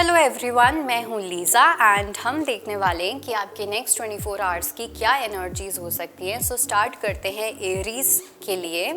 Hello everyone, मैं हूँ Lisa and हम देखने वाले हैं कि आपके नेक्स्ट 24 आवर्स की क्या एनर्जीज हो सकती हैं। सो स्टार्ट करते हैं एरीज के लिए।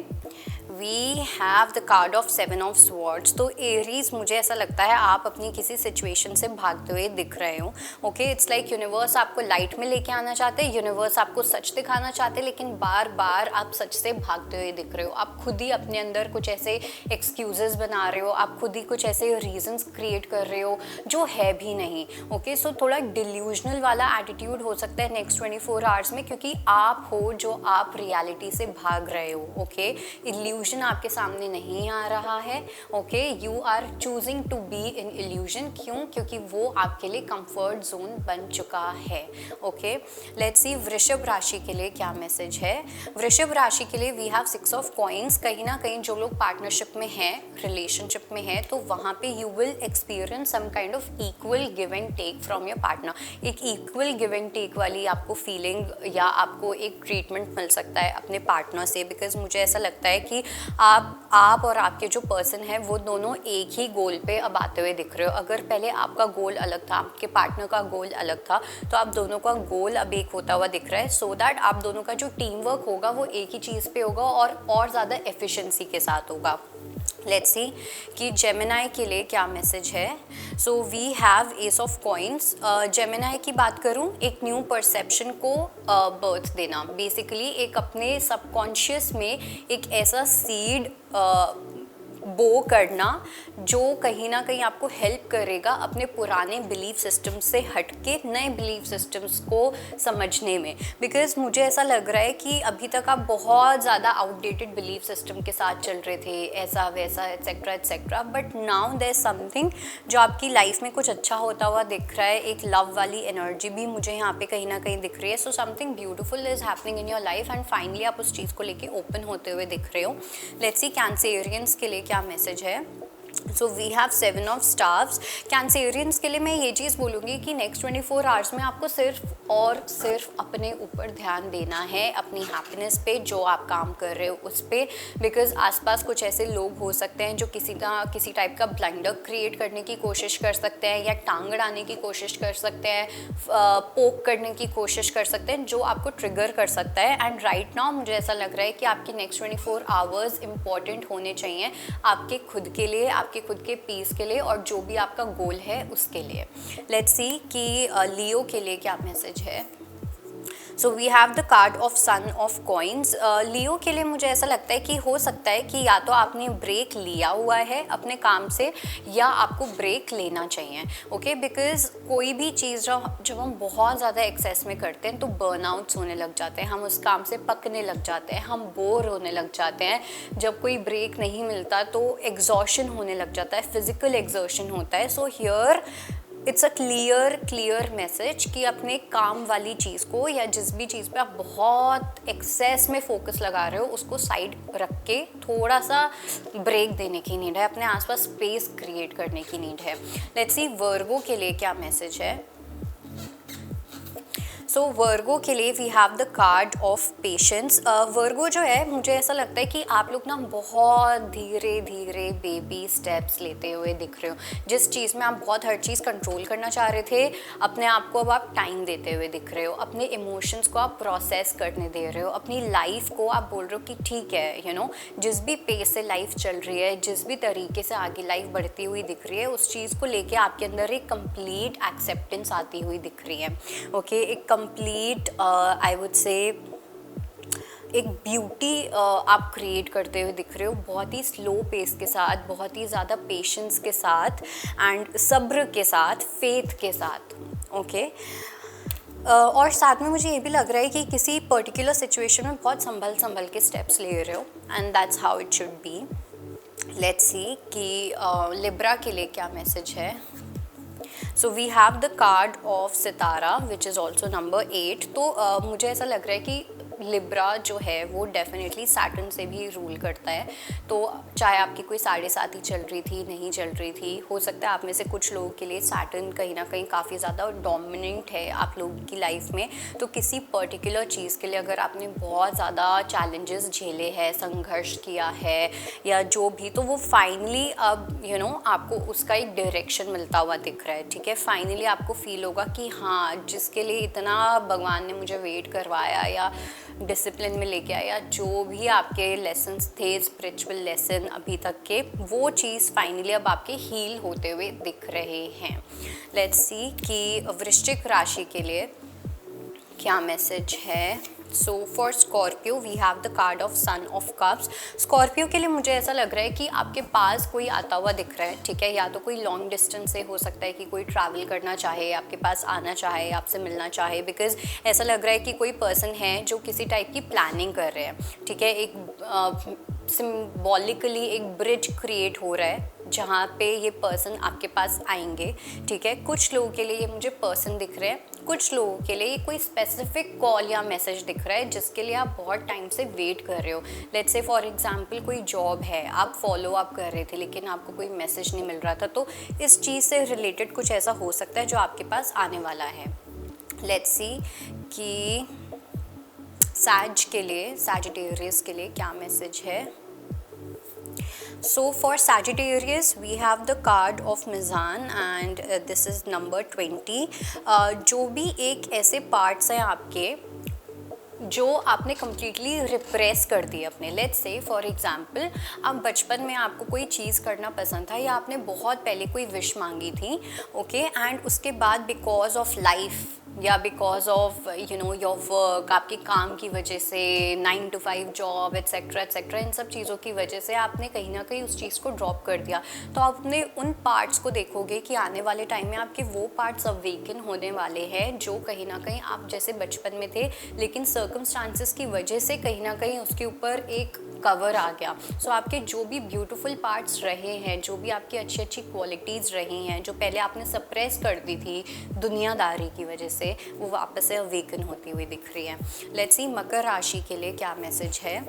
We have the card of 7 of swords. तो एरीज, मुझे ऐसा लगता है आप अपनी किसी सिचुएशन से भागते हुए दिख रहे हो। ओके, इट्स लाइक यूनिवर्स आपको लाइट में लेके आना चाहते हैं, यूनिवर्स आपको सच दिखाना चाहते हैं, लेकिन बार बार आप सच से भागते हुए दिख रहे हो। आप खुद ही अपने अंदर कुछ ऐसे एक्सक्यूजेस बना रहे हो, आप खुद ही कुछ ऐसे रीजंस क्रिएट कर रहे हो जो है भी नहीं। ओके, सो थोड़ा डिल्यूजनल वाला एटीट्यूड हो सकता है नेक्स्ट 24 आवर्स में, क्योंकि आप हो जो आप रियलिटी से भाग रहे हो। ओके, इल्यूजन आपके सामने नहीं आ रहा है। Okay, you are choosing to be in illusion. क्यों? क्योंकि वो आपके लिए कंफर्ट जोन बन चुका है। ओके, लेट्स सी वृषभ राशि के लिए क्या मैसेज है। वृषभ राशि के लिए वी हैव 6 ऑफ कॉइंस। कहीं ना कहीं जो लोग पार्टनरशिप में हैं, रिलेशनशिप में है, तो वहाँ पे you will experience some kind of equal give and take from your partner. एक इक्वल गिव एंड टेक वाली आपको फीलिंग या आपको एक ट्रीटमेंट मिल सकता है अपने पार्टनर से। बिकॉज मुझे ऐसा लगता है कि आप और आपके जो पर्सन है वो दोनों एक ही गोल पे अब आते हुए दिख रहे हो। अगर पहले आपका गोल अलग था, आपके पार्टनर का गोल अलग था, तो आप दोनों का गोल अब एक होता हुआ दिख रहा है। सो दैट आप दोनों का जो टीम वर्क होगा वो एक ही चीज़ पे होगा और ज़्यादा एफिशिएंसी के साथ होगा। लेट्स सी कि जेमिनाई के लिए क्या मैसेज है। So we have ace of coins. Gemini की बात करूं, एक न्यू परसेप्शन को बर्थ देना, बेसिकली एक अपने सबकॉन्शियस में एक ऐसा सीड बो करना जो कहीं ना कहीं आपको हेल्प करेगा अपने पुराने बिलीफ सिस्टम से हटके नए बिलीफ सिस्टम्स को समझने में। बिकॉज मुझे ऐसा लग रहा है कि अभी तक आप बहुत ज़्यादा आउटडेटेड बिलीफ सिस्टम के साथ चल रहे थे, ऐसा वैसा etcetera etcetera, but now there something जो आपकी लाइफ में कुछ अच्छा होता हुआ दिख रहा है। एक लव वाली एनर्जी भी मुझे यहाँ पे कहीं ना कहीं दिख रही है। So something beautiful is happening in your life and finally आप उस चीज़ को लेके ओपन होते हुए दिख रहे हो। लेट्स सी कैंसेरियंस के लिए क्या मैसेज है। So we have 7 of stars. Cancerians के लिए मैं ये चीज़ बोलूँगी कि नेक्स्ट 24 आवर्स में आपको सिर्फ और सिर्फ अपने ऊपर ध्यान देना है, अपनी हैप्पीनेस पे, जो आप काम कर रहे हो उस पर। बिकॉज आसपास कुछ ऐसे लोग हो सकते हैं जो किसी टाइप का ब्लंडर क्रिएट करने की कोशिश कर सकते हैं, या टांग अड़ाने की कोशिश कर सकते हैं, पोक करने की कोशिश कर सकते हैं, जो आपको ट्रिगर कर सकता है। एंड राइट नाउ मुझे ऐसा लग रहा है कि आपकी नेक्स्ट 24 आवर्स इंपॉर्टेंट होने चाहिए आपके खुद के लिए, आपके खुद के पीस के लिए, और जो भी आपका गोल है उसके लिए। लेट्स सी कि लियो के लिए क्या मैसेज है। So we have the card of son of coins. Leo के लिए मुझे ऐसा लगता है कि हो सकता है कि या तो आपने ब्रेक लिया हुआ है अपने काम से, या आपको ब्रेक लेना चाहिए। ओके, बिकॉज कोई भी चीज़ जब हम बहुत ज़्यादा एक्सेस में करते हैं तो बर्नआउट्स होने लग जाते हैं, हम उस काम से पकने लग जाते हैं, हम बोर होने लग जाते हैं। जब कोई ब्रेक नहीं मिलता तो एग्जॉशन होने लग जाता है, फिजिकल एग्जॉशन होता है। So here it's a clear message कि अपने काम वाली चीज़ को, या जिस भी चीज़ पे आप बहुत एक्सेस में फोकस लगा रहे हो, उसको साइड रख के थोड़ा सा ब्रेक देने की नीड है, अपने आसपास स्पेस क्रिएट करने की नीड है। लेट्स सी वर्गो के लिए क्या मैसेज है। सो वर्गो के लिए we have the card of patience. Virgo जो है, मुझे ऐसा लगता है कि आप लोग ना बहुत धीरे धीरे बेबी स्टेप्स लेते हुए दिख रहे हो। जिस चीज़ में आप बहुत हर चीज़ कंट्रोल करना चाह रहे थे, अपने आप को अब आप टाइम देते हुए दिख रहे हो, अपने इमोशंस को आप प्रोसेस करने दे रहे हो, अपनी लाइफ को आप बोल रहे हो कि ठीक है, जिस भी पेस से लाइफ चल रही है, जिस भी तरीके से आगे लाइफ बढ़ती हुई दिख रही है, उस चीज़ को लेके आपके अंदर एक कंप्लीट एक्सेप्टेंस आती हुई दिख रही है। ओके, एक कंप्लीट आई वुड से एक ब्यूटी आप क्रिएट करते हुए दिख रहे हो, बहुत ही स्लो पेस के साथ, बहुत ही ज़्यादा पेशेंस के साथ एंड सब्र के साथ, फेथ के साथ। ओके, और साथ में मुझे ये भी लग रहा है कि किसी पर्टिकुलर सिचुएशन में बहुत संभल के स्टेप्स ले रहे हो, and that's how it should be. Let's see कि लिब्रा के लिए क्या मैसेज है। So we have the card of सितारा विच इज़ ऑल्सो नंबर 8। तो मुझे ऐसा लग रहा है कि लिब्रा जो है वो डेफिनेटली सैटर्न से भी रूल करता है। तो चाहे आपकी कोई 7.5 ही चल रही थी, नहीं चल रही थी, हो सकता है आप में से कुछ लोगों के लिए सैटर्न कहीं ना कहीं काफ़ी ज़्यादा डोमिनेंट है आप लोगों की लाइफ में। तो किसी पर्टिकुलर चीज़ के लिए अगर आपने बहुत ज़्यादा चैलेंजेस झेले हैं, संघर्ष किया है या जो भी, तो वो फाइनली अब आपको उसका एक डायरेक्शन मिलता हुआ दिख रहा है। ठीक है, फाइनली आपको फील होगा कि हाँ, जिसके लिए इतना भगवान ने मुझे वेट करवाया या डिसिप्लिन में लेके आया, जो भी आपके लेसन्स थे, स्पिरिचुअल लेसन अभी तक के, वो चीज़ फाइनली अब आपके हील होते हुए दिख रहे हैं। लेट्स सी कि वृश्चिक राशि के लिए क्या मैसेज है। So for Scorpio we have the card of son of cups. Scorpio के लिए मुझे ऐसा लग रहा है कि आपके पास कोई आता हुआ दिख रहा है। ठीक है, या तो कोई लॉन्ग डिस्टेंस से हो सकता है कि कोई ट्रैवल करना चाहे, आपके पास आना चाहे, आपसे मिलना चाहे, बिकॉज ऐसा लग रहा है कि कोई पर्सन है जो किसी टाइप की प्लानिंग कर रहे हैं। ठीक है, एक सिम्बॉलिकली एक ब्रिज क्रिएट हो रहा है जहाँ पे ये पर्सन आपके पास आएंगे। ठीक है, कुछ लोगों के लिए ये मुझे पर्सन दिख रहे हैं, कुछ लोगों के लिए ये कोई स्पेसिफिक कॉल या मैसेज दिख रहा है जिसके लिए आप बहुत टाइम से वेट कर रहे हो। लेट्स से फॉर एग्जांपल कोई जॉब है, आप फॉलो अप कर रहे थे लेकिन आपको कोई मैसेज नहीं मिल रहा था, तो इस चीज़ से रिलेटेड कुछ ऐसा हो सकता है जो आपके पास आने वाला है। लेट्स सी कि सैज के लिए, सैजिटेरियस के लिए क्या मैसेज है। So for Sagittarius we have the card of Mizan and this is number 20। जो भी एक ऐसे पार्ट्स हैं आपके जो आपने कम्प्लीटली रिप्रेस कर दिए अपने। लेट्स से फॉर एग्जांपल आप बचपन में आपको कोई चीज़ करना पसंद था या आपने बहुत पहले कोई विश मांगी थी, ओके, एंड उसके बाद बिकॉज ऑफ लाइफ या बिकॉज ऑफ योर वर्क, आपके काम की वजह से, 9 to 5 जॉब एट्सेट्रा एट्सेट्रा, इन सब चीज़ों की वजह से आपने कहीं ना कहीं उस चीज़ को ड्रॉप कर दिया। तो आपने उन पार्ट्स को देखोगे कि आने वाले टाइम में आपके वो पार्ट्स अवेकन होने वाले हैं जो कहीं ना कहीं आप जैसे बचपन में थे लेकिन सर्कमस्टांसेस की वजह से कहीं ना कहीं उसके ऊपर एक कवर आ गया। सो आपके जो भी ब्यूटीफुल पार्ट्स रहे हैं, जो भी आपकी अच्छी अच्छी क्वालिटीज़ रही हैं, जो पहले आपने सप्रेस कर दी थी दुनियादारी की वजह से, वो वापस से अवेकन होती हुई दिख रही है। लेट्स सी मकर राशि के लिए क्या मैसेज है।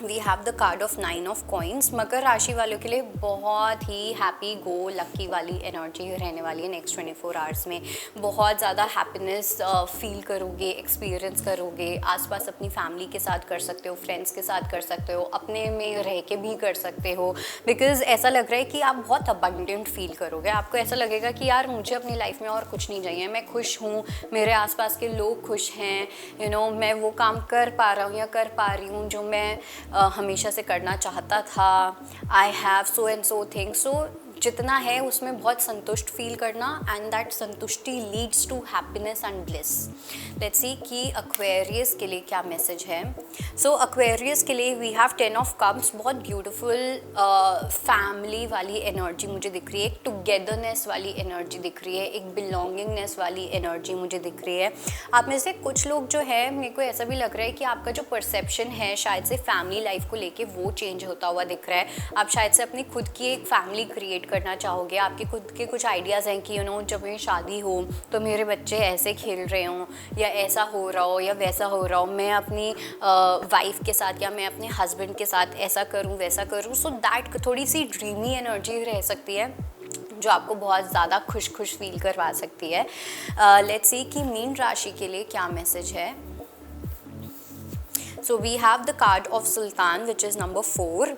We have the card of 9 of coins. मकर राशि वालों के लिए बहुत ही हैप्पी गो लकी वाली एनर्जी रहने वाली है नेक्स्ट 24 आवर्स में। बहुत ज़्यादा हैप्पीनेस फील करोगे, एक्सपीरियंस करोगे। आसपास अपनी फैमिली के साथ कर सकते हो, फ्रेंड्स के साथ कर सकते हो, अपने में रह के भी कर सकते हो, बिकॉज ऐसा लग रहा है कि आप बहुत अबंडेंट फील करोगे। आपको ऐसा लगेगा कि यार मुझे अपनी लाइफ में और कुछ नहीं चाहिए, मैं खुश हूँ, मेरे आसपास के लोग खुश हैं, मैं वो काम कर पा रहा हूँ या कर पा रही हूँ जो मैं हमेशा से करना चाहता था। I have so and so things. So जितना है उसमें बहुत संतुष्ट फील करना, एंड दैट संतुष्टि leads to happiness and bliss. Let's see कि एक्वेरियस के लिए क्या मैसेज है। सो एक्वेरियस के लिए वी हैव 10 ऑफ कप्स। बहुत ब्यूटीफुल फैमिली वाली एनर्जी मुझे दिख रही है, एक टुगेदरनेस वाली एनर्जी दिख रही है, एक बिलोंगिंगनेस वाली एनर्जी मुझे दिख रही है। आप में से कुछ लोग जो है, मेरे को ऐसा भी लग रहा है कि आपका जो परसेप्शन है शायद से फैमिली लाइफ को लेके वो चेंज होता हुआ दिख रहा है। आप शायद से अपनी खुद की एक फैमिली क्रिएट करना चाहोगे। आपके खुद के कुछ आइडियाज़ हैं कि जब मेरी शादी हो तो मेरे बच्चे ऐसे खेल रहे हों या ऐसा हो रहा हो या वैसा हो रहा हो, मैं अपनी वाइफ के साथ या मैं अपने हस्बैंड के साथ ऐसा करूं वैसा करूं। सो दैट थोड़ी सी ड्रीमी एनर्जी रह सकती है जो आपको बहुत ज़्यादा खुश फील करवा सकती है। लेट्स सी कि मीन राशि के लिए क्या मैसेज है। So we have the card of सुल्तान विच इज़ नंबर 4।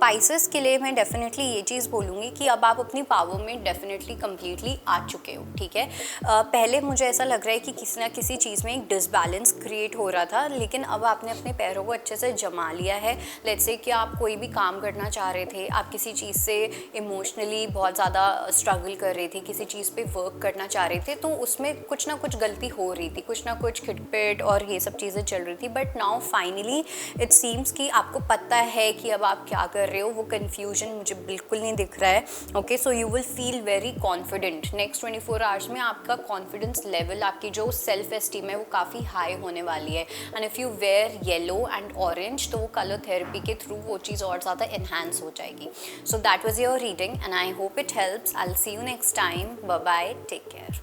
पाइसेस के लिए मैं डेफिनेटली ये चीज़ बोलूँगी कि अब आप अपनी पावर में डेफिनेटली कम्प्लीटली आ चुके हो। ठीक है, पहले मुझे ऐसा लग रहा है कि किसी ना किसी चीज़ में एक डिसबैलेंस क्रिएट हो रहा था, लेकिन अब आपने अपने पैरों को अच्छे से जमा लिया है। लेट्स से कि आप कोई भी काम करना चाह रहे थे, आप किसी चीज़ से इमोशनली बहुत ज़्यादा स्ट्रगल कर रहे थे, किसी चीज़ पे वर्क करना चाह रहे थे, तो उसमें कुछ ना कुछ गलती हो रही थी, कुछ ना कुछ खिटपिट और ये सब चीज़ें चल रही थी। But now finally it seems कि आपको पता है कि अब आप क्या कर रहे हो। वो कन्फ्यूजन मुझे बिल्कुल नहीं दिख रहा है। Okay, so you will feel very confident next 24 hours में। आपका कॉन्फिडेंस लेवल, आपकी जो सेल्फ एस्टीम है वो काफ़ी हाई होने वाली है। And if you wear yellow and orange तो वो कलर थेरेपी के थ्रू वो चीज़ और ज़्यादा एनहांस हो जाएगी। So that was your reading and I hope it helps. I will see you next time. Bye bye, take care.